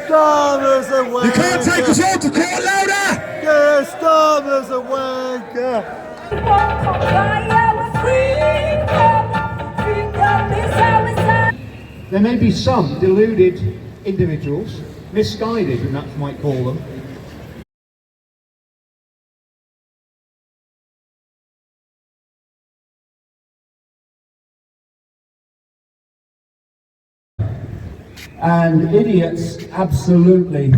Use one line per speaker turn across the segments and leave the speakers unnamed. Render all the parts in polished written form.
Starmer's a wanker.
You can't take us all to court, louder!
Yeah, Starmer's a wanker.
There may be some deluded individuals, misguided, and that might call them, and idiots absolutely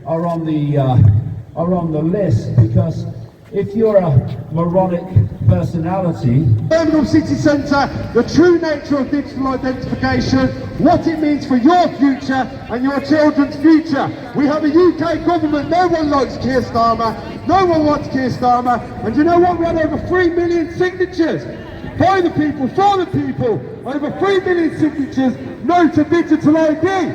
are on the list, because if you're a moronic personality.
Birmingham City Centre, the true nature of digital identification, what it means for your future and your children's future. We have a UK government, no one likes Keir Starmer, no one wants Keir Starmer, and you know what, we had over 3 million signatures. By the people, for the people, over 3 million signatures, no to digital ID.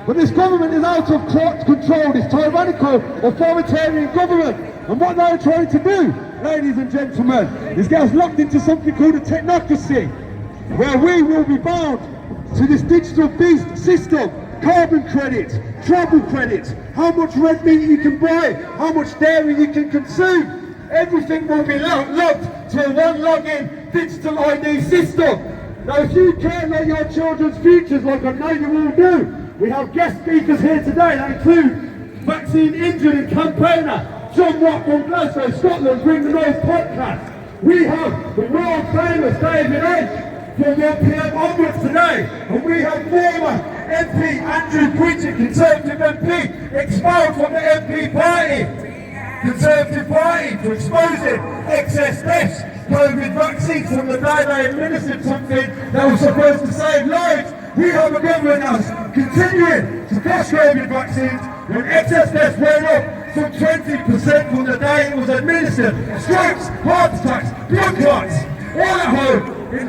But this government is out of control, this tyrannical, authoritarian government. And what they're trying to do, ladies and gentlemen, is get us locked into something called a technocracy, where we will be bound to this digital beast system. Carbon credits, travel credits, how much red meat you can buy, how much dairy you can consume. Everything will be locked to a one login digital ID system. Now if you care about your children's futures, like I know you all do, we have guest speakers here today that include vaccine injured and campaigner John Watt from Glasgow, Scotland, Bring the Noise podcast. We have the world famous David Edge from 1 PM onwards today, and we have former MP Andrew Bridget, Conservative MP, expelled from the MP party, Conservative Party, for exposing excess deaths, COVID vaccines from the day they administered something that was supposed to save lives. We have a government that's continuing to push COVID vaccines when excess deaths went up some 20% from the day it was administered. Strokes, heart attacks, blood clots, all at home in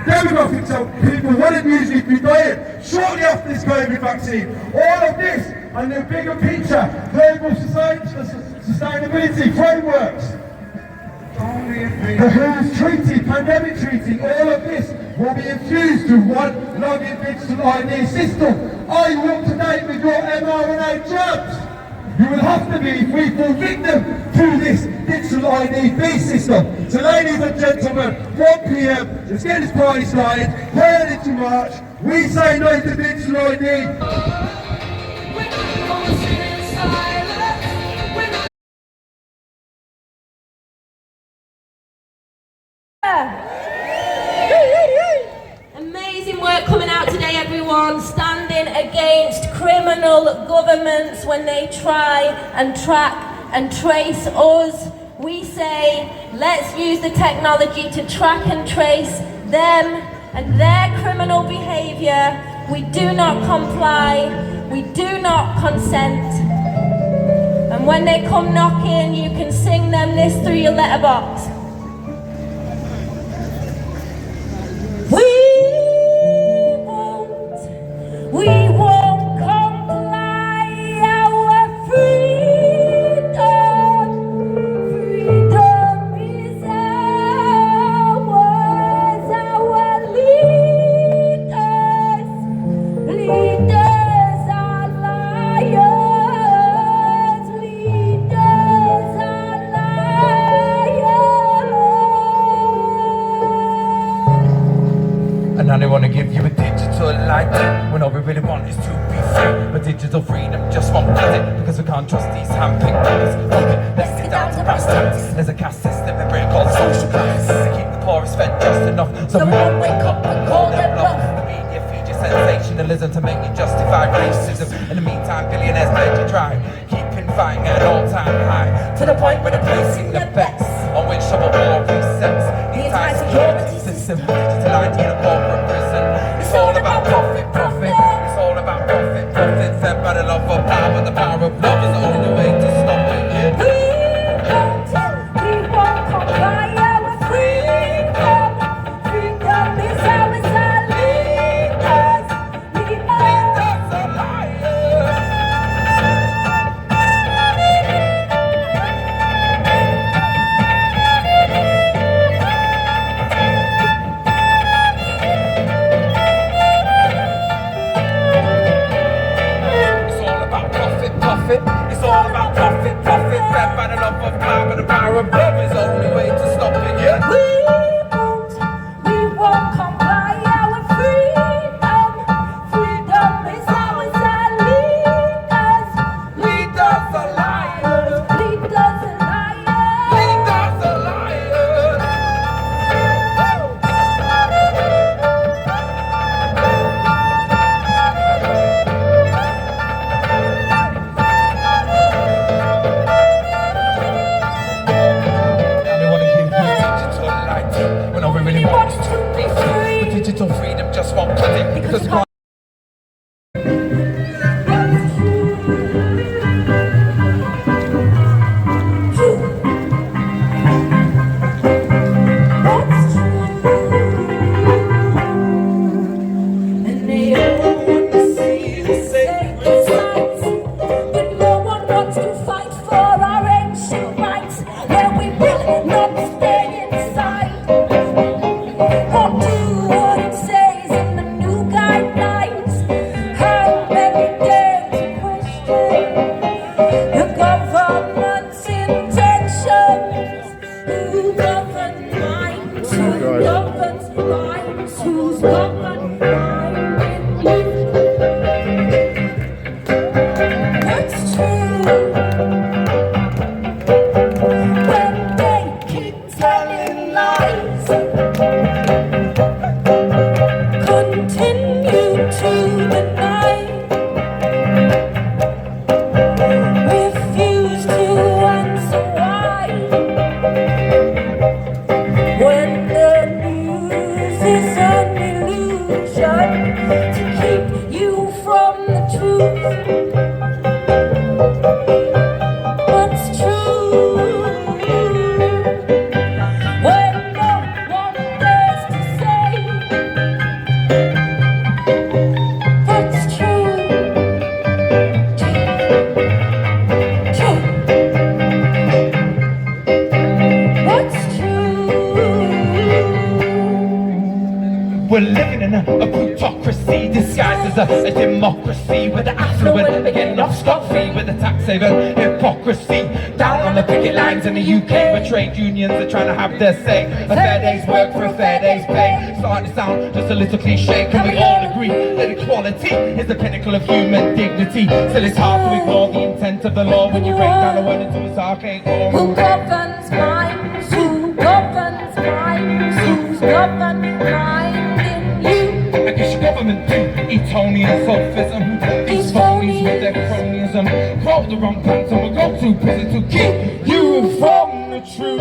demographics of people wouldn't usually be dying shortly after this COVID vaccine. All of this and the bigger picture, global sustainability frameworks, the WHO treaty, pandemic treaty, all of this will be infused to one login digital ID system. Are you up to date with your mRNA jabs? You will have to be if we fall victim to this digital ID beast system. So ladies and gentlemen, 1 PM, let's get this party started, headed into March. We say no to digital ID.
Amazing work coming out today, everyone, standing against criminal governments when they try and track and trace us. We say, let's use the technology to track and trace them and their criminal behaviour. We do not comply, we do not consent. And when they come knocking, you can sing them this through your letterbox. We won't comply, our freedom is ours, our leaders are liars, leaders are liars.
And now they want to give you a digital light, when all we really want is to be free. But digital freedom just won't cut it, because we can't trust these hand-picked puppets. Let's get down to brass tacks. There's a caste system in Britain called social class, to keep the poorest fed just enough, so we won't wake up and call them bluff. The media feed you sensationalism to make you justify racism. In the meantime, billionaires beg you try, keeping fighting at an all-time high, to the point where they're placing the bets on which civil war resets the entire security system. Digital ID in a corporate prison. It's all about profit, profit. It's all about profit, profit. Fed by the love of power, but the power of love is the only way to stop it.
We won't comply, our freedom is ours, our leaders
are liars. It's all about profit. It's all about profit, profit. Fed by the love of power, but the power of love is the only way to stop it, yeah.
We won't comply, our freedom. Freedom is ours, our leaders.
Leaders are liars.
Leaders are liars.
Leaders are liars. And they wanna give you digital light when all we really want is to be free. But digital freedom just won't cut it because we can't.
And they all want to see the sacred sights, but no one wants to fight for our ancient rights. Where we will not stay inside or do what it says in the new guidelines. How many dare to question the government's intentions? Who governs minds? Who governs minds? Who's governed mind? That's true. When they keep telling lies, continue to deny, refuse to answer why. When the news is an illusion to keep you from the truth. What's true? When no one dares to say what's true. True. What's true?
We're living in a plutocracy disguised as a democracy, where the affluent are getting off scot-free with the tax haven hypocrisy. Down on the picket lines in the UK, where trade unions are trying to have their say. A fair day's work for a fair day's pay. Starting to sound just a little cliche. Can we all agree that equality is the pinnacle of human dignity? Still it's hard to ignore the intent of the law when you break down the word into its arcane form.
Who governs minds? Who governs minds? Who's governed mind in you?
I guess your government do Etonian sophism. These phonies with their cronyism grow the wrong pants and will go to prison to keep you from the truth.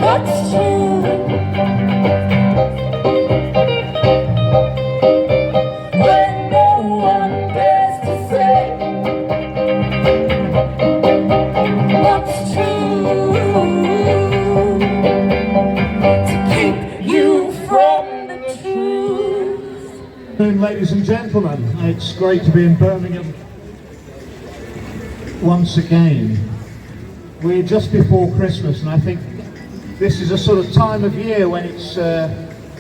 What's true? When no one dares to say what's true, to keep you from the truth.
Ladies and gentlemen, it's great to be in Birmingham once again. We're just before Christmas, and I think this is a sort of time of year when it's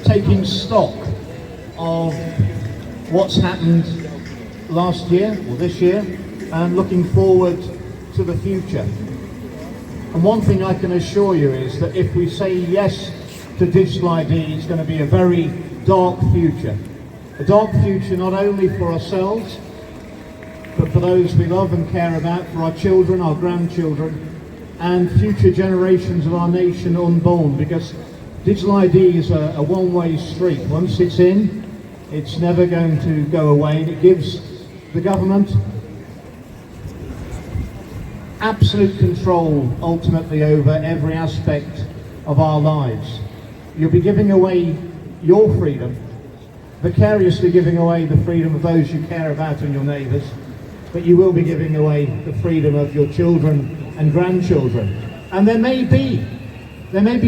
taking stock of what's happened last year or this year and looking forward to the future. And one thing I can assure you is that if we say yes to digital ID, it's going to be a very dark future. A dark future not only for ourselves, but for those we love and care about, for our children, our grandchildren, and future generations of our nation unborn, because digital ID is a one-way street. Once it's in, it's never going to go away, and it gives the government absolute control ultimately over every aspect of our lives. You'll be giving away your freedom, vicariously giving away the freedom of those you care about and your neighbours, but you will be giving away the freedom of your children and grandchildren. And there may be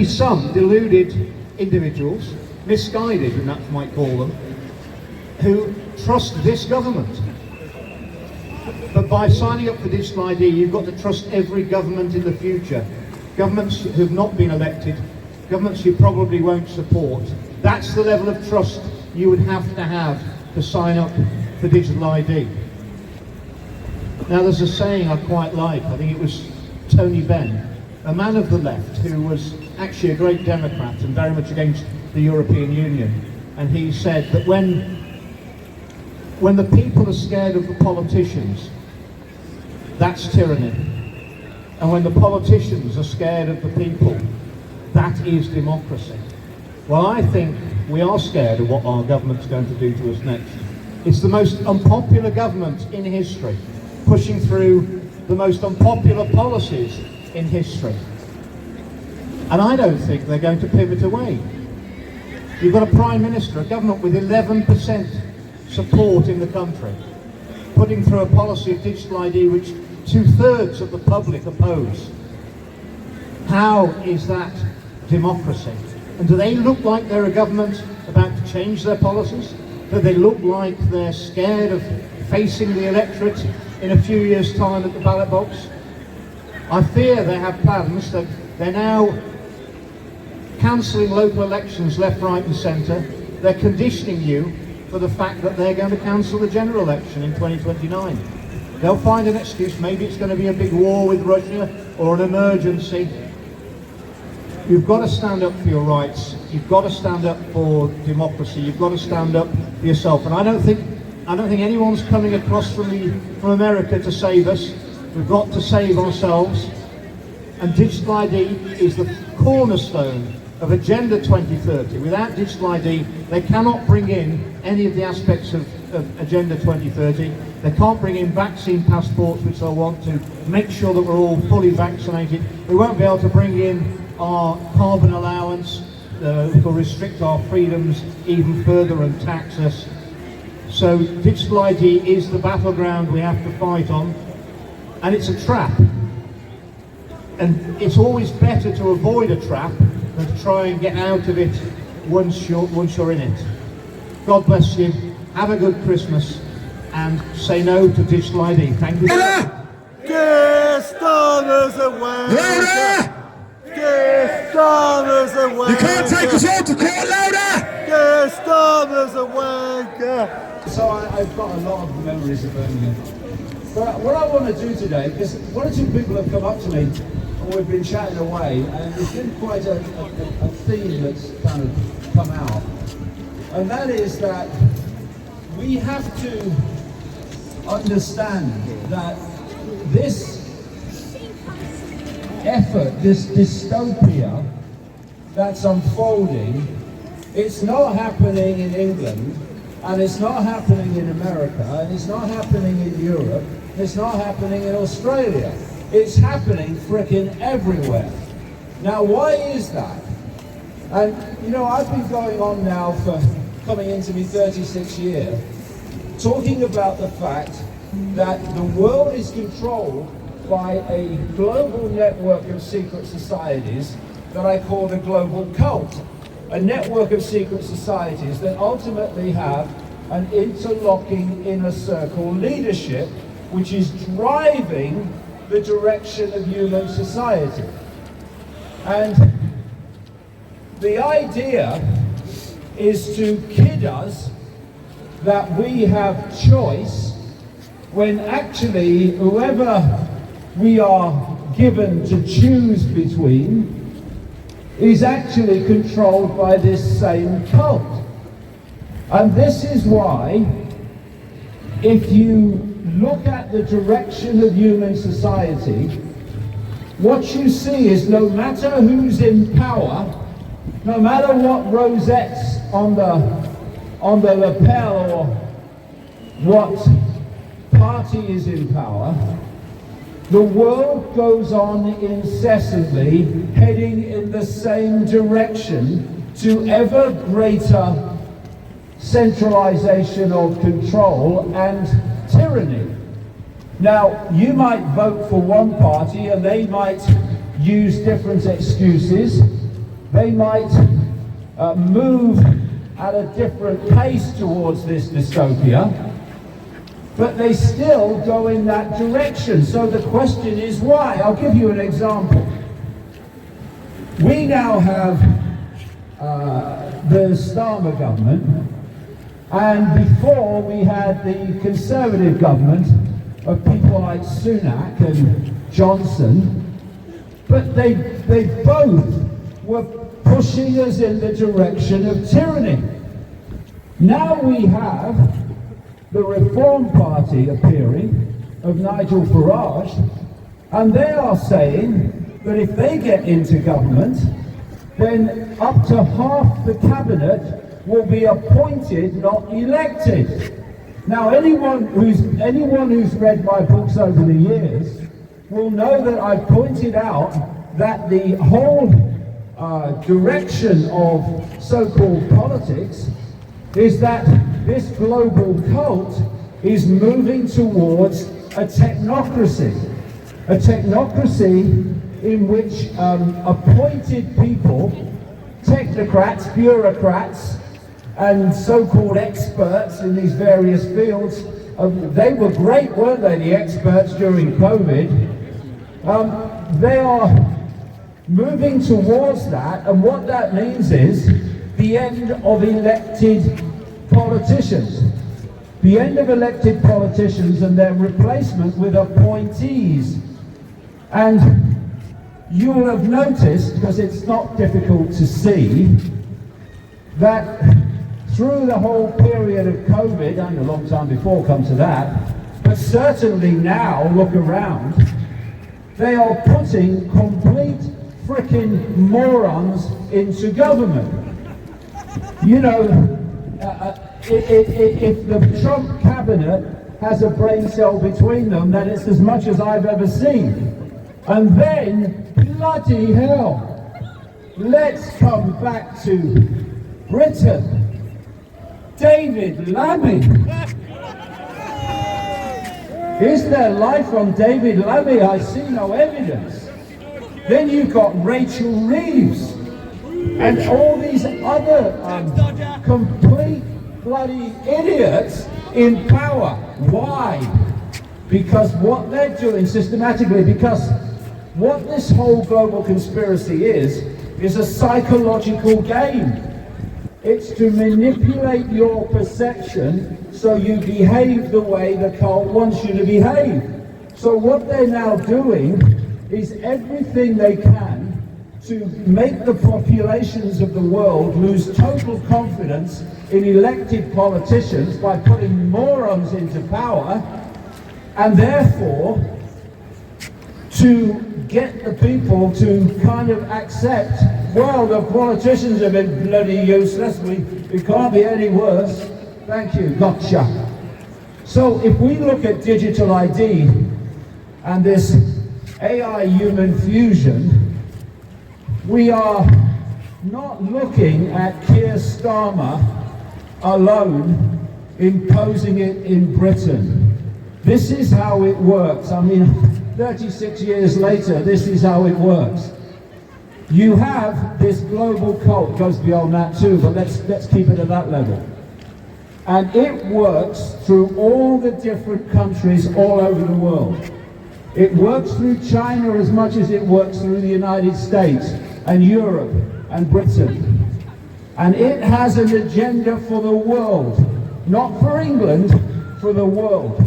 some deluded individuals, misguided, and that might call them, who trust this government. But by signing up for digital ID, you've got to trust every government in the future. Governments who have not been elected, governments you probably won't support. That's the level of trust you would have to sign up for digital ID. Now there's a saying I quite like, I think it was Tony Benn, a man of the left who was actually a great Democrat and very much against the European Union. And he said that when the people are scared of the politicians, that's tyranny. And when the politicians are scared of the people, that is democracy. Well, I think we are scared of what our government's going to do to us next. It's the most unpopular government in history, pushing through the most unpopular policies in history. And I don't think they're going to pivot away. You've got a Prime Minister, a government with 11% support in the country, putting through a policy of digital ID which 2/3 of the public oppose. How is that democracy? And do they look like they're a government about to change their policies? Do they look like they're scared of facing the electorate in a few years' time at the ballot box? I fear they have plans that they're now cancelling local elections left, right and centre. They're conditioning you for the fact that they're going to cancel the general election in 2029. They'll find an excuse, maybe it's going to be a big war with Russia or an emergency. You've got to stand up for your rights, you've got to stand up for democracy, you've got to stand up for yourself. And I don't think anyone's coming across from America to save us. We've got to save ourselves. And digital ID is the cornerstone of Agenda 2030. Without digital ID, they cannot bring in any of the aspects of Agenda 2030. They can't bring in vaccine passports, which they'll want to make sure that we're all fully vaccinated. We won't be able to bring in our carbon allowance, which will restrict our freedoms even further and tax us. So digital ID is the battleground we have to fight on, and it's a trap. And it's always better to avoid a trap than to try and get out of it once you're in it. God bless you, have a good Christmas, and say no to digital ID. Thank you.
Dear Starmers away!
Louder!
Dear Starmers away!
You can't take us all to court, louder!
Dear Starmers away!
So I've got a lot of memories of Birmingham. But what I want to do today, because one or two people have come up to me and we've been chatting away, and there's been quite a theme that's kind of come out. And that is that we have to understand that this effort, this dystopia that's unfolding, it's not happening in England, and it's not happening in America, and it's not happening in Europe, it's not happening in Australia. It's happening frickin' everywhere. Now, why is that? And, you know, I've been going on now for coming into my 36th year, talking about the fact that the world is controlled by a global network of secret societies that I call the global cult. A network of secret societies that ultimately have an interlocking inner circle leadership which is driving the direction of human society. And the idea is to kid us that we have choice when actually whoever we are given to choose between is actually controlled by this same cult. And this is why, if you look at the direction of human society, what you see is no matter who's in power, no matter what rosettes on the lapel or what party is in power, the world goes on incessantly heading in the same direction to ever greater centralization of control and tyranny. Now, you might vote for one party and they might use different excuses. They might move at a different pace towards this dystopia, but they still go in that direction. So the question is why? I'll give you an example. We now have the Starmer government, And before we had the Conservative government of people like Sunak and Johnson, but they both were pushing us in the direction of tyranny. Now we have the Reform Party appearing, of Nigel Farage, and they are saying that if they get into government, then up to half the cabinet will be appointed, not elected. Now, anyone who's read my books over the years will know that I've pointed out that the whole direction of so-called politics is that this global cult is moving towards a technocracy in which appointed people, technocrats, bureaucrats, and so-called experts in these various fields, they were great, weren't they, the experts during COVID? They are moving towards that, and what that means is the end of elected politicians. The end of elected politicians and their replacement with appointees. And you will have noticed, because it's not difficult to see, that through the whole period of COVID, and a long time before, come to that, but certainly now, look around, they are putting complete frickin' morons into government. You know, if the Trump cabinet has a brain cell between them, then it's as much as I've ever seen. And then, bloody hell, let's come back to Britain. David Lammy. Is there life on David Lammy? I see no evidence. Then you've got Rachel Reeves and all these other complete bloody idiots in power. Why? Because what they're doing systematically, because what this whole global conspiracy is a psychological game. It's to manipulate your perception so you behave the way the cult wants you to behave. So what they're now doing is everything they can to make the populations of the world lose total confidence in elected politicians by putting morons into power, and therefore to get the people to kind of accept, well, the politicians have been bloody useless, we can't be any worse. Thank you, gotcha. So if we look at digital ID and this AI human fusion, we are not looking at Keir Starmer alone imposing it in Britain. This is how it works. I mean, 36 years later, this is how it works. You have this global cult, goes beyond that too, but let's keep it at that level. And it works through all the different countries all over the world. It works through China as much as it works through the United States and Europe and Britain. And it has an agenda for the world, not for England, for the world.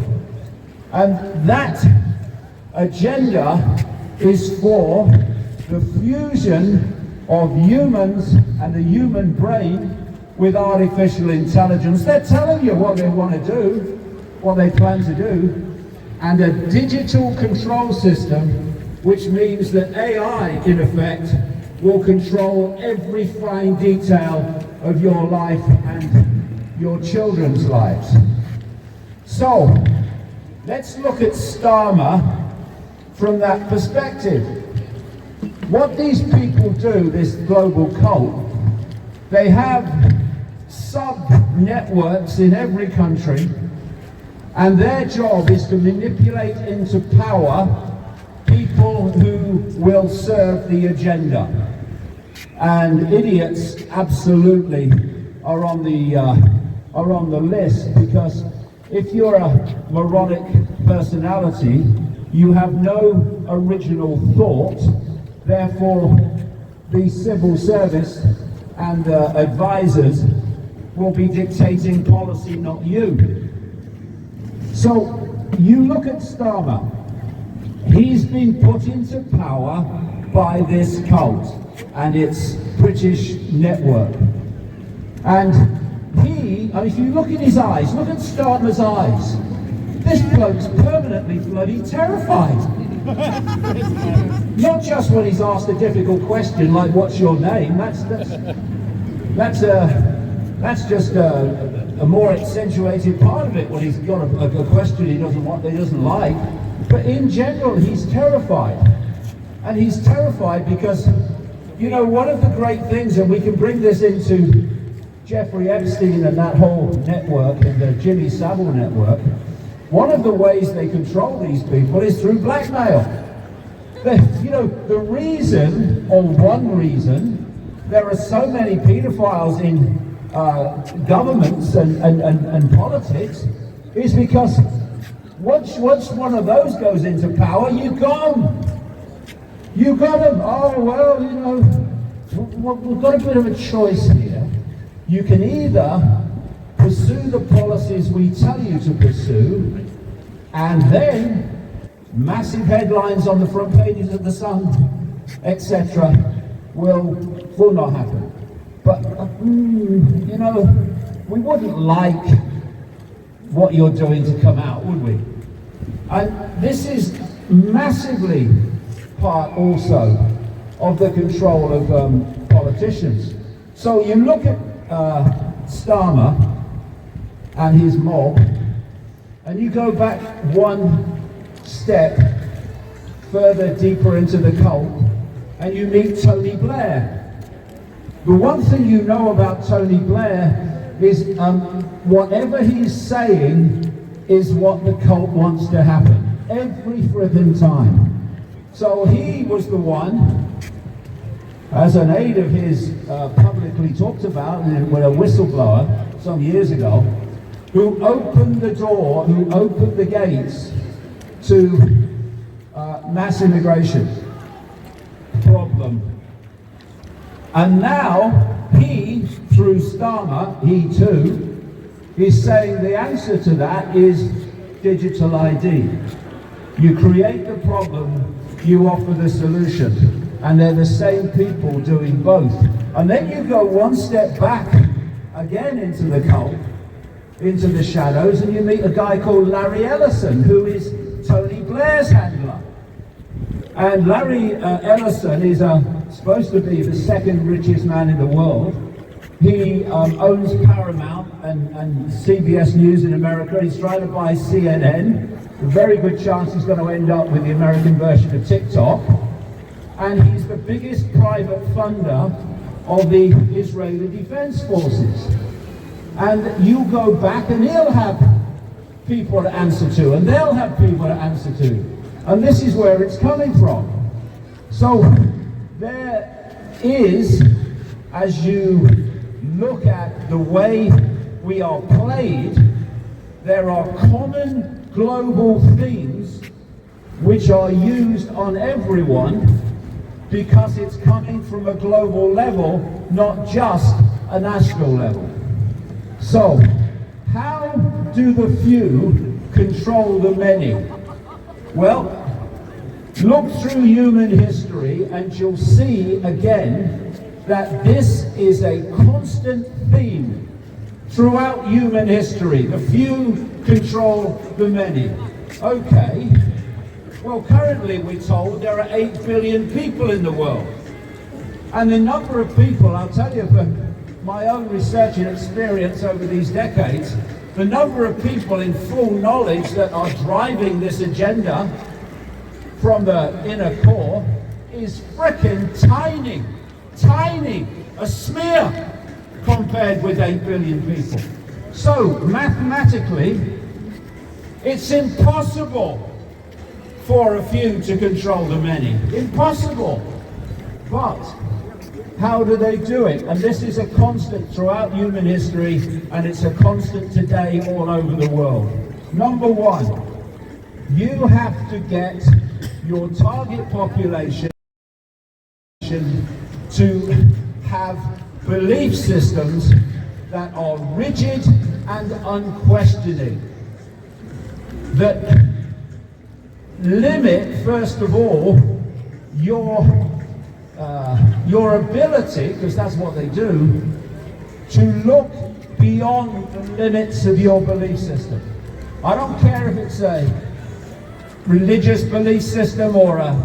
And that agenda is for the fusion of humans and the human brain with artificial intelligence. They're telling you what they want to do, what they plan to do, and a digital control system, which means that AI, in effect, will control every fine detail of your life and your children's lives. So, let's look at Starmer from that perspective. What these people do, this global cult, they have sub-networks in every country, and their job is to manipulate into power people who will serve the agenda. And idiots absolutely are on the list, because if you're a moronic personality, you have no original thought. Therefore, the civil service and advisors will be dictating policy, not you. So you look at Starmer. He's been put into power by this cult and its British network. And if you look in his eyes, look at Starmer's eyes, this bloke's permanently bloody terrified. Not just when he's asked a difficult question like, what's your name? That's just a more accentuated part of it when he's got a question he doesn't like. But in general, he's terrified. And he's terrified because, you know, one of the great things, and we can bring this into Jeffrey Epstein and that whole network and the Jimmy Savile network, one of the ways they control these people is through blackmail. The reason, or one reason, there are so many pedophiles in governments and politics is because once one of those goes into power, you got them. You got them. Oh, well, you know, we've got a bit of a choice here. You can either pursue the policies we tell you to pursue, and then massive headlines on the front pages of the Sun, etc., will not happen. But, you know, we wouldn't like what you're doing to come out, would we? And this is massively part also of the control of politicians. So you look at Starmer and his mob, and you go back one step further deeper into the cult, and you meet Tony Blair. The one thing you know about Tony Blair is whatever he's saying is what the cult wants to happen every friggin' time. So he was the one, as an aide of his publicly talked about with a whistleblower some years ago, who opened the door, who opened the gates to mass immigration problem. And now he, through Starmer, he too, is saying the answer to that is digital ID. You create the problem, you offer the solution. And they're the same people doing both. And then you go one step back again into the cult, into the shadows, and you meet a guy called Larry Ellison, who is Tony Blair's handler. And Larry Ellison is supposed to be the second richest man in the world. He owns Paramount and CBS News in America. He's trying to buy CNN. A very good chance he's going to end up with the American version of TikTok. And he's the biggest private funder of the Israeli Defense Forces. And you go back and he'll have people to answer to, and they'll have people to answer to. And this is where it's coming from. So there is, as you look at the way we are played, there are common global themes which are used on everyone because it's coming from a global level, not just a national level. So, how do the few control the many? Well, look through human history and you'll see again that this is a constant theme throughout human history. The few control the many. Okay. Well, currently we're told there are 8 billion people in the world. And the number of people, I'll tell you from my own research and experience over these decades, the number of people in full knowledge that are driving this agenda from the inner core is frickin' tiny. Tiny. A smear compared with 8 billion people. So, mathematically, it's impossible for a few to control the many. Impossible. But how do they do it? And this is a constant throughout human history, and it's a constant today all over the world. Number one, you have to get your target population to have belief systems that are rigid and unquestioning, that limit, first of all, your ability, because that's what they do, to look beyond the limits of your belief system. I don't care if it's a religious belief system or a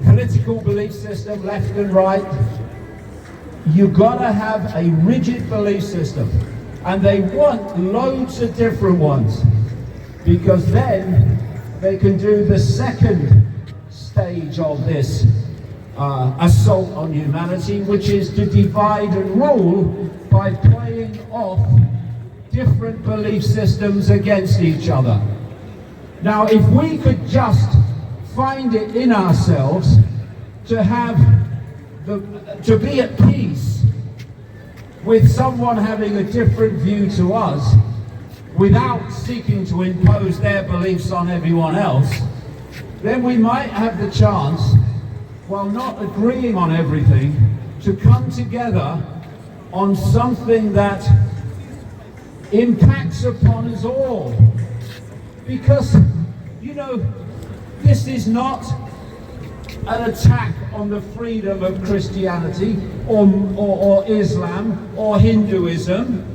political belief system, left and right. You've got to have a rigid belief system. And they want loads of different ones, because then they can do the second stage of this assault on humanity, which is to divide and rule by playing off different belief systems against each other. Now, if we could just find it in ourselves to have to be at peace with someone having a different view to us without seeking to impose their beliefs on everyone else, then we might have the chance, while not agreeing on everything, to come together on something that impacts upon us all. Because, you know, this is not an attack on the freedom of Christianity or Islam or Hinduism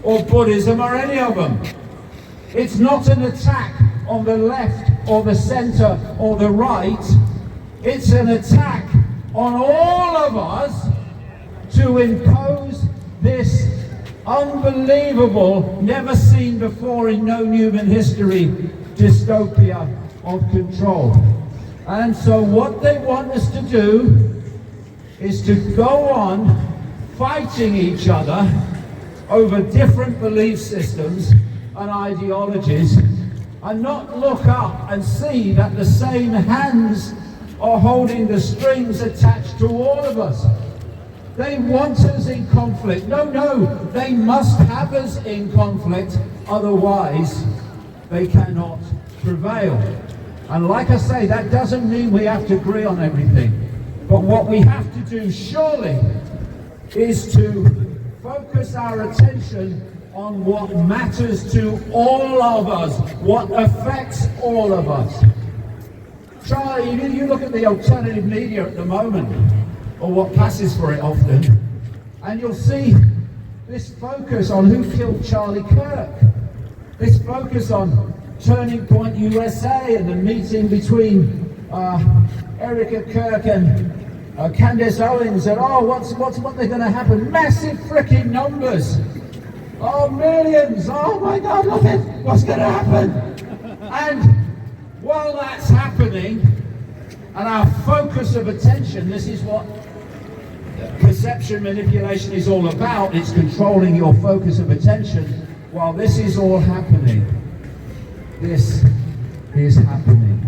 or Buddhism or any of them. It's not an attack on the left or the center or the right. It's an attack on all of us to impose this unbelievable, never seen before in known human history, dystopia of control. And so what they want us to do is to go on fighting each other over different belief systems and ideologies, and not look up and see that the same hands are holding the strings attached to all of us. They want us in conflict. No, they must have us in conflict, otherwise they cannot prevail. And like I say, that doesn't mean we have to agree on everything. But what we have to do, surely, is to focus our attention on what matters to all of us, what affects all of us. Charlie, you look at the alternative media at the moment, or what passes for it often, and you'll see this focus on who killed Charlie Kirk, this focus on Turning Point USA and the meeting between Erica Kirk and Candace Owens, and what they're going to happen? Massive freaking numbers, millions. Oh my God, look at what's going to happen. And while that's happening, and our focus of attention, this is what perception manipulation is all about. It's controlling your focus of attention. While this is all happening, this is happening.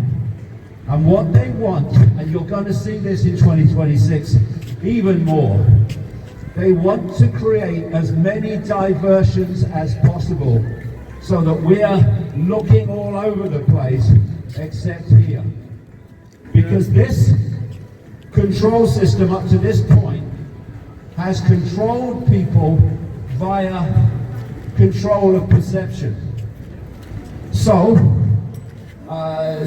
And what they want, and you're going to see this in 2026 even more, they want to create as many diversions as possible so that we're looking all over the place except here. Because this control system up to this point has controlled people via control of perception. So,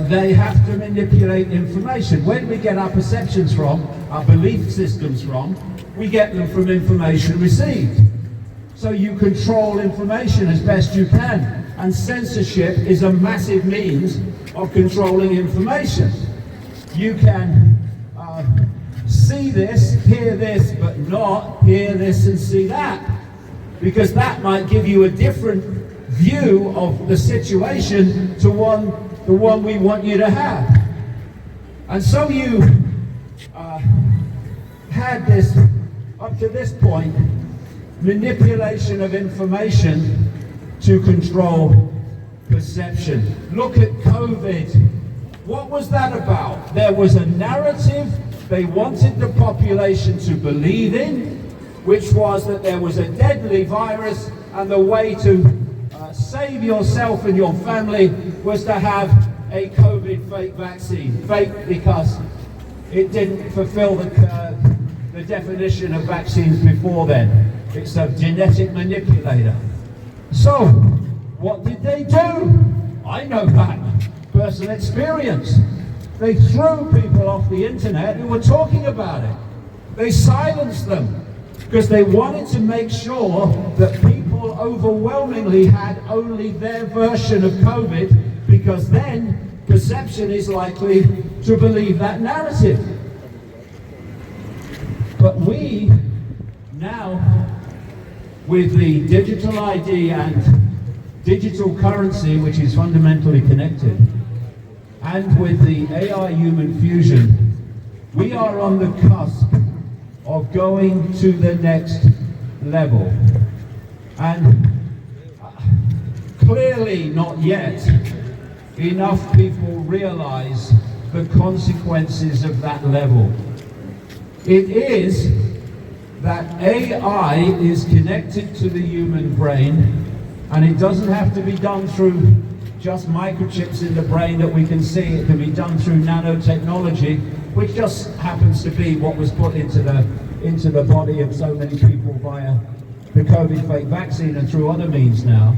they have to manipulate information. Where do we get our perceptions from, our belief systems from? We get them from information received. So you control information as best you can. And censorship is a massive means of controlling information. You can see this, hear this, but not hear this and see that. Because that might give you a different view of the situation to the one we want you to have. And so you had this, up to this point, manipulation of information to control perception. Look at COVID. What was that about? There was a narrative they wanted the population to believe in, which was that there was a deadly virus, and the way to save yourself and your family was to have a COVID fake vaccine. Fake because it didn't fulfill the definition of vaccines before then. It's a genetic manipulator. So, what did they do? I know that. Personal experience. They threw people off the internet who were talking about it. They silenced them because they wanted to make sure that people overwhelmingly had only their version of COVID, because then perception is likely to believe that narrative. But we now, with the digital ID and digital currency, which is fundamentally connected, and with the AI human fusion, we are on the cusp of going to the next level. And clearly not yet enough people realize the consequences of that level. It is that AI is connected to the human brain, and it doesn't have to be done through just microchips in the brain that we can see. It can be done through nanotechnology, which just happens to be what was put into the body of so many people via the COVID fake vaccine and through other means now.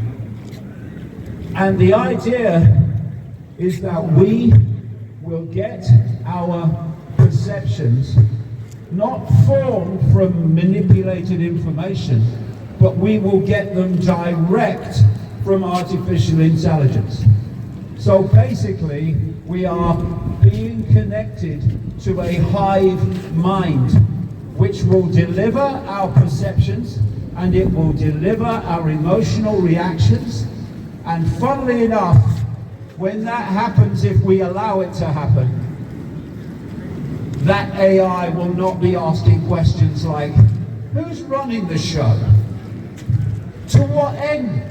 And the idea is that we will get our perceptions not formed from manipulated information, but we will get them direct from artificial intelligence. So basically, we are being connected to a hive mind, which will deliver our perceptions, and it will deliver our emotional reactions. And funnily enough, when that happens, if we allow it to happen, that AI will not be asking questions like, who's running the show? To what end?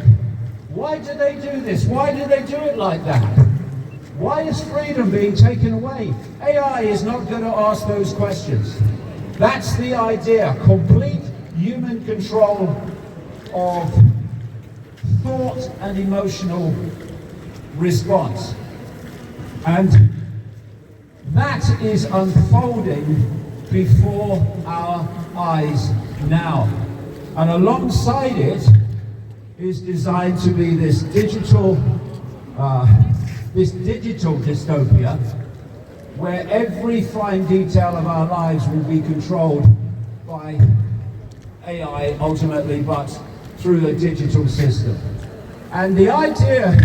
Why do they do this? Why do they do it like that? Why is freedom being taken away? AI is not going to ask those questions. That's the idea. Complete human control of thought and emotional response. And that is unfolding before our eyes now. And alongside it is designed to be this digital dystopia, where every fine detail of our lives will be controlled by AI ultimately, but through a digital system. And the idea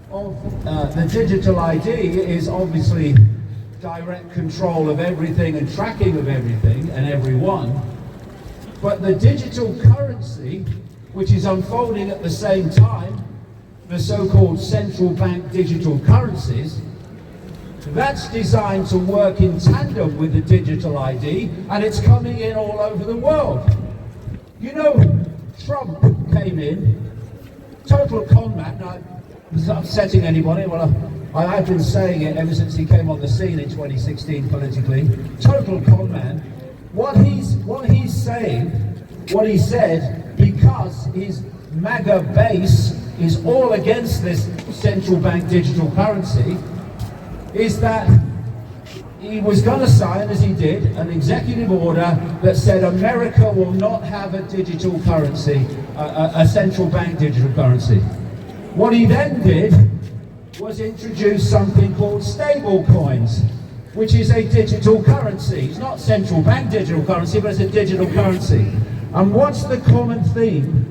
of the digital ID is obviously direct control of everything and tracking of everything and everyone. But the digital currency, which is unfolding at the same time, the so-called central bank digital currencies, that's designed to work in tandem with the digital ID, and it's coming in all over the world. You know, Trump came in, total con man. Now, is that upsetting anybody? Well, I have been saying it ever since he came on the scene in 2016 politically. Total con man. What he's saying, what he said, because his MAGA base is all against this central bank digital currency, is that he was going to sign, as he did, an executive order that said America will not have a digital currency, a central bank digital currency. What he then did was introduce something called stable coins, which is a digital currency. It's not central bank digital currency, but it's a digital currency. And what's the common theme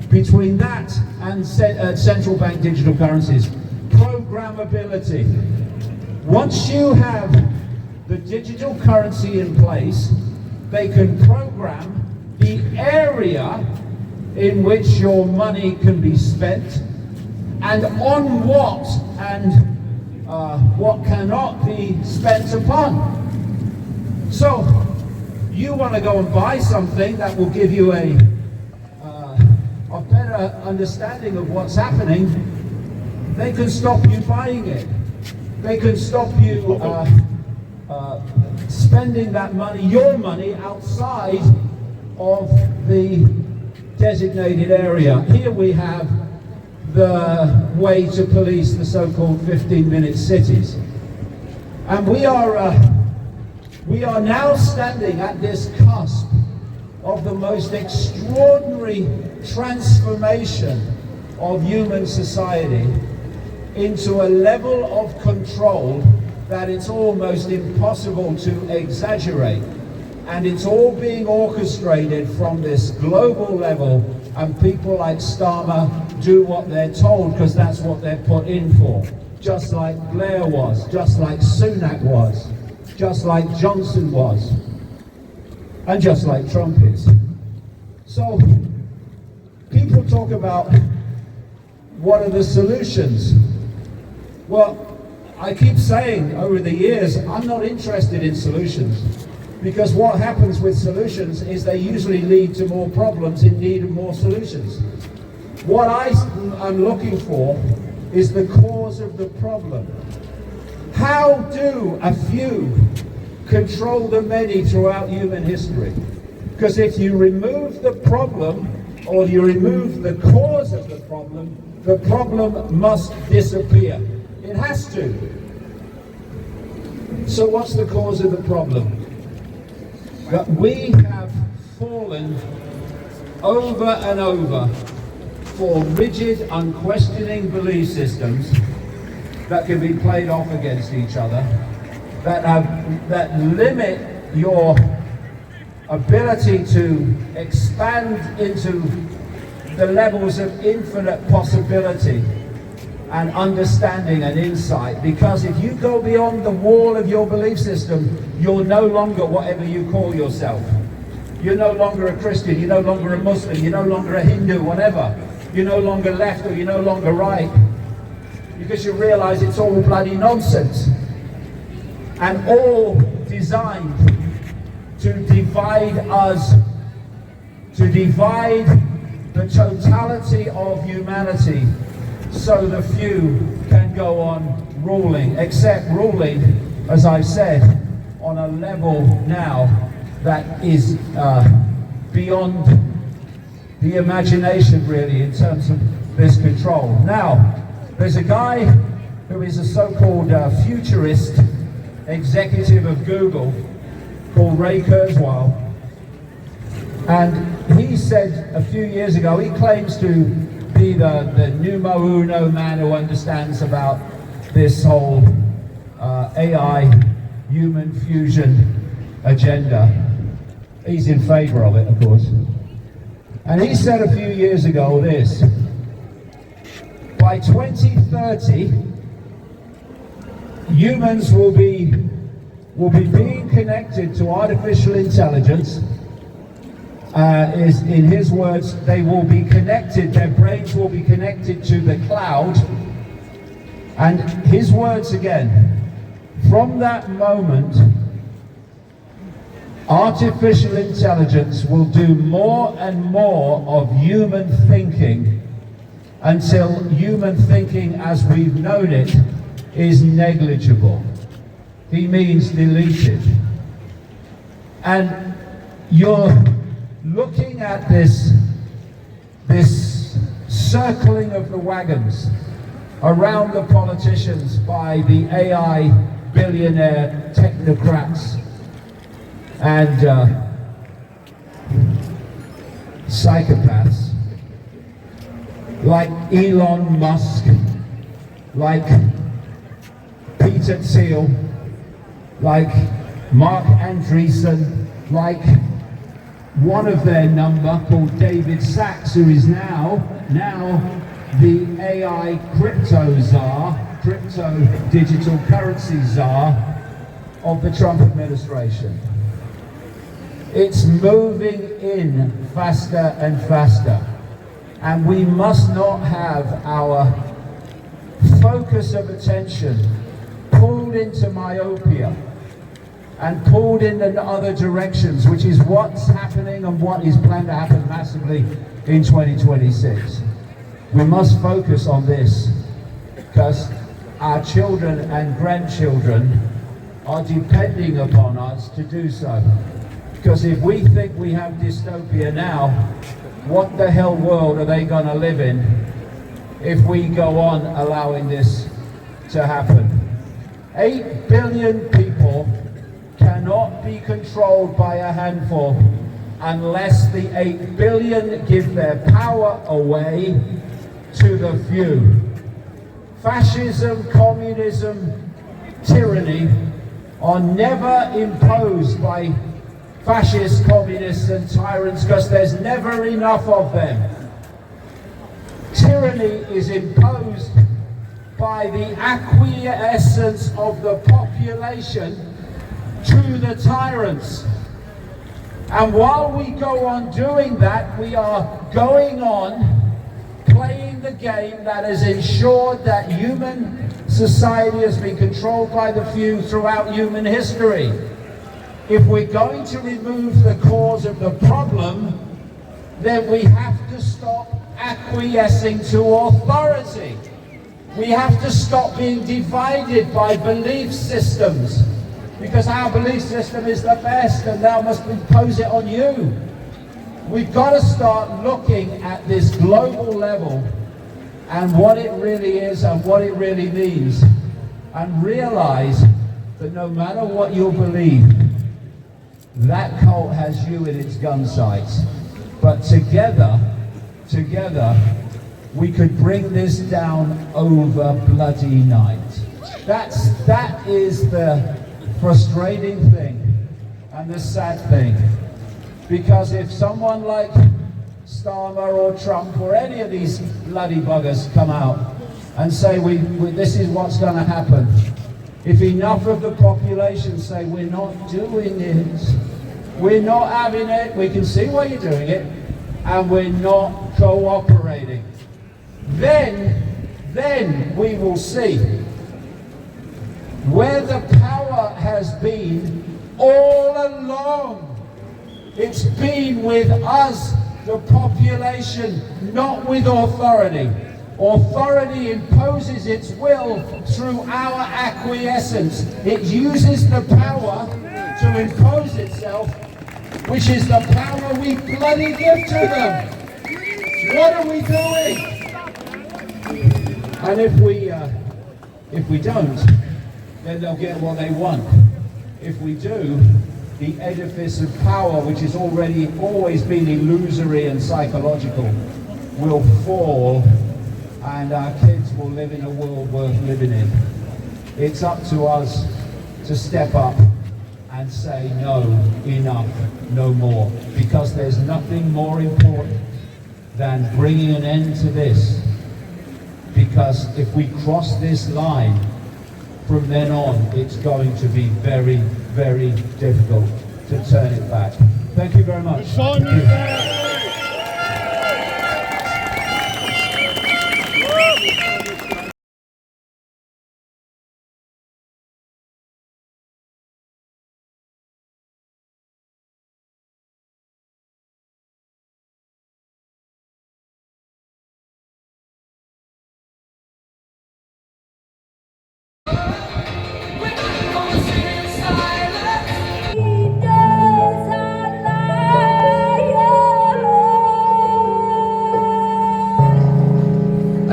between that and central bank digital currencies? Programmability. Once you have the digital currency in place, they can program the area in which your money can be spent, and on what, and what cannot be spent upon. So, you want to go and buy something that will give you a better understanding of what's happening, they can stop you buying it. They can stop you spending that money, your money, outside of the designated area. Here we have the way to police the so-called 15-minute cities. And we are now standing at this cusp of the most extraordinary transformation of human society into a level of control that it's almost impossible to exaggerate. And it's all being orchestrated from this global level, and people like Starmer do what they're told because that's what they're put in for. Just like Blair was, just like Sunak was, just like Johnson was, and just like Trump is. So people talk about what are the solutions? Well, I keep saying over the years, I'm not interested in solutions, because what happens with solutions is they usually lead to more problems in need of more solutions. What I'm looking for is the cause of the problem. How do a few control the many throughout human history? Because if you remove the problem, or you remove the cause of the problem must disappear. It has to. So what's the cause of the problem? That we have fallen over and over for rigid, unquestioning belief systems that can be played off against each other, that limit your ability to expand into the levels of infinite possibility and understanding and insight. Because if you go beyond the wall of your belief system, you're no longer whatever you call yourself. You're no longer a Christian, you're no longer a Muslim, you're no longer a Hindu, whatever. You're no longer left or you're no longer right. Because you realize it's all bloody nonsense. And all designed to divide us, to divide the totality of humanity, so the few can go on ruling, except ruling, as I've said, on a level now that is beyond the imagination, really, in terms of this control. Now, there's a guy who is a so-called futurist executive of Google called Ray Kurzweil, and he said a few years ago, he claims to be the numero uno man who understands about this whole AI human fusion agenda. He's in favor of it, of course. And he said a few years ago this: by 2030, humans will be being connected to artificial intelligence. Is in his words, they will be connected, their brains will be connected to the cloud. And his words again, from that moment, artificial intelligence will do more and more of human thinking until human thinking as we've known it is negligible. He means deleted. And you're looking at this circling of the wagons around the politicians by the AI billionaire technocrats and psychopaths like Elon Musk, like Peter Thiel, like Mark Andreessen, like one of their number called David Sachs, who is now the AI crypto czar, crypto digital currency czar of the Trump administration. It's moving in faster and faster, and we must not have our focus of attention pulled into myopia and pulled in other directions, which is what's happening and what is planned to happen massively in 2026. We must focus on this, because our children and grandchildren are depending upon us to do so. Because if we think we have dystopia now, what the hell world are they going to live in if we go on allowing this to happen? 8 billion people cannot be controlled by a handful, unless the 8 billion give their power away to the few. Fascism, communism, tyranny are never imposed by fascists, communists and tyrants because there's never enough of them. Tyranny is imposed by the acquiescence of the population to the tyrants. And while we go on doing that, we are going on playing the game that has ensured that human society has been controlled by the few throughout human history. If we're going to remove the cause of the problem, then we have to stop acquiescing to authority. We have to stop being divided by belief systems, because our belief system is the best and thou must impose it on you. We've got to start looking at this global level and what it really is and what it really means, and realize that no matter what you believe, that cult has you in its gun sights. But together, we could bring this down over bloody night. That is the frustrating thing and the sad thing. Because if someone like Starmer or Trump or any of these bloody buggers come out and say this is what's going to happen, if enough of the population say we're not doing it, we're not having it, we can see why you're doing it, and we're not cooperating, then we will see where the power has been all along. It's been with us, the population, not with authority. Authority imposes its will through our acquiescence. It uses the power to impose itself, which is the power we bloody give to them. What are we doing? And if we don't, then they'll get what they want. If we do, the edifice of power, which has always been illusory and psychological, will fall, and our kids will live in a world worth living in. It's up to us to step up and say no, enough, no more, because there's nothing more important than bringing an end to this. Because if we cross this line, from then on, it's going to be very, very difficult to turn it back. Thank you very much.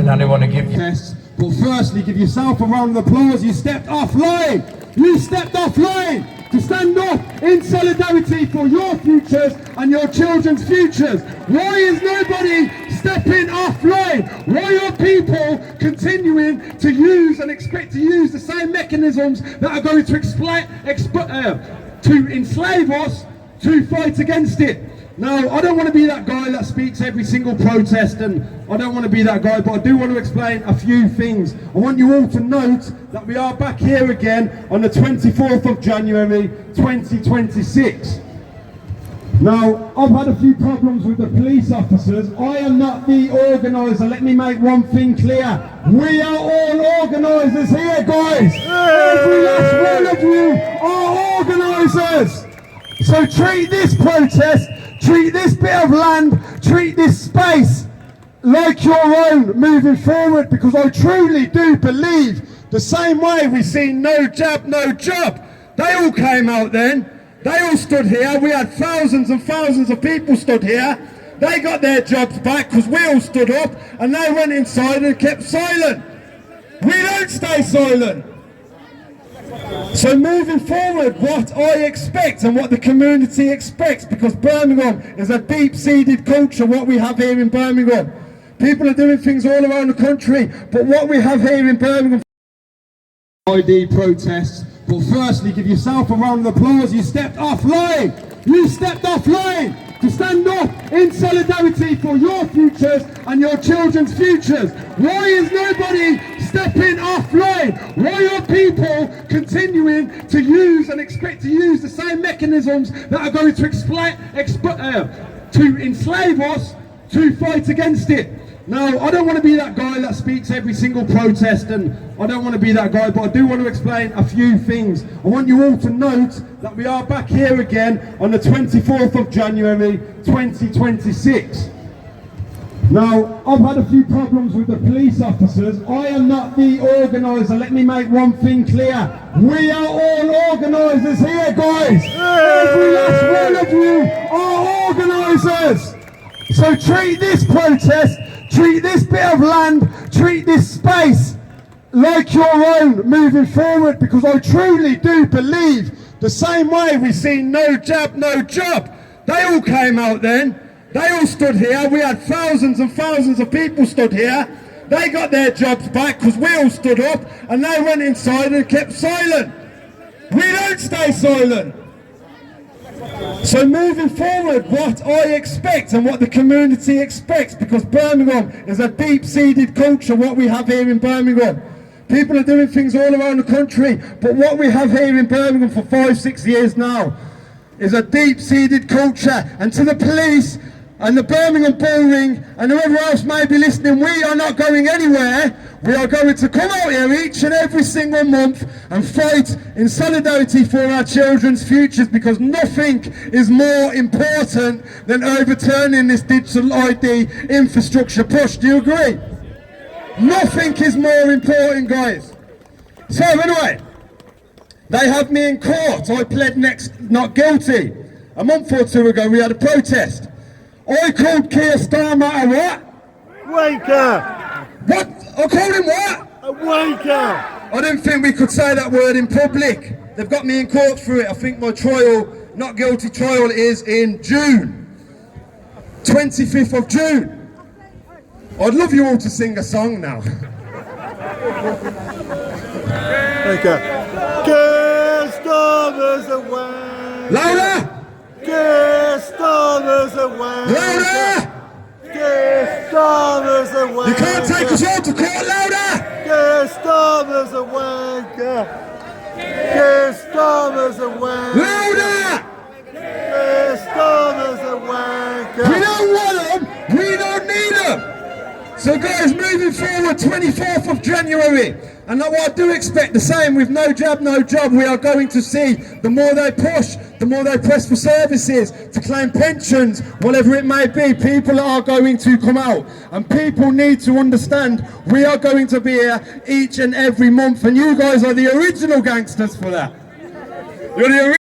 And I want to give you
But firstly, give yourself a round of applause. You stepped offline. You stepped offline to stand up in solidarity for your futures and your children's futures. Why is nobody stepping offline? Why are people continuing to use and expect to use the same mechanisms that are going to enslave us to fight against it? Now, I don't want to be that guy that speaks every single protest, and I don't want to be that guy, but I do want to explain a few things. I want you all to note that we are back here again on the 24th of January 2026. Now, I've had a few problems with the police officers. I am not the organiser. Let me make one thing clear. We are all organisers here, guys. Every last one of you are organisers. So treat this protest, treat this bit of land, treat this space like your own moving forward, because I truly do believe the same way we seen no jab, no job. They all came out then. They all stood here. We had thousands and thousands of people stood here. They got their jobs back because we all stood up, and they went inside and kept silent. We don't stay silent.
So moving forward, what I expect and what the community expects, because Birmingham is a deep-seated culture, what we have here in Birmingham. People are doing things all around the country, but what we have here in Birmingham... ID protests, but firstly give yourself a round of applause. You stepped offline. You stepped offline to stand up in solidarity for your futures and your children's futures. Why is nobody stepping offline? Why are people continuing to use and expect to use the same mechanisms that are going to enslave us to fight against it? Now, I don't want to be that guy that speaks every single protest, and I don't want to be that guy, but I do want to explain a few things. I want you all to note that we are back here again on the 24th of January 2026. Now, I've had a few problems with the police officers. I am not the organiser. Let me make one thing clear. We are all organisers here, guys. Every last one of you are organisers. So treat this protest, treat this bit of land, treat this space like your own moving forward, because I truly do believe the same way we seen no jab, no job. They all came out then. They all stood here. We had thousands and thousands of people stood here. They got their jobs back because we all stood up, and they went inside and kept silent. We don't stay silent. So moving forward, what I expect and what the community expects, because Birmingham is a deep-seated culture, what we have here in Birmingham. People are doing things all around the country, but what we have here in Birmingham for 5-6 years now is a deep-seated culture. And to the police and the Birmingham Bullring and whoever else may be listening, we are not going anywhere. We are going to come out here each and every single month and fight in solidarity for our children's futures, because nothing is more important than overturning this digital ID infrastructure push. Do you agree? Nothing is more important, guys. So anyway, they have me in court. I pled not guilty. A month or two ago we had a protest. I called Keir Starmer a what?
Wanker!
What? I called him what?
A wanker!
I didn't think we could say that word in public. They've got me in court for it. I think my trial, not guilty trial, is in June. 25th of June. I'd love you all to sing a song now.
Wanker! Keir Starmer's a wanker!
Louder!
Keir Starmer's a wanker!
Louder!
Keir Starmer's a wanker!
You can't take us all to court, louder!
Keir Starmer's a wanker! Keir Starmer's a wanker!
Louder!
Keir Starmer's a wanker!
We don't want them, we don't need them. So guys, moving forward, 24th of January, and what I do expect the same with no jab, no job. We are going to see the more they push, the more they press for services, to claim pensions, whatever it may be, people are going to come out. And people need to understand we are going to be here each and every month, and you guys are the original gangsters for that. You're the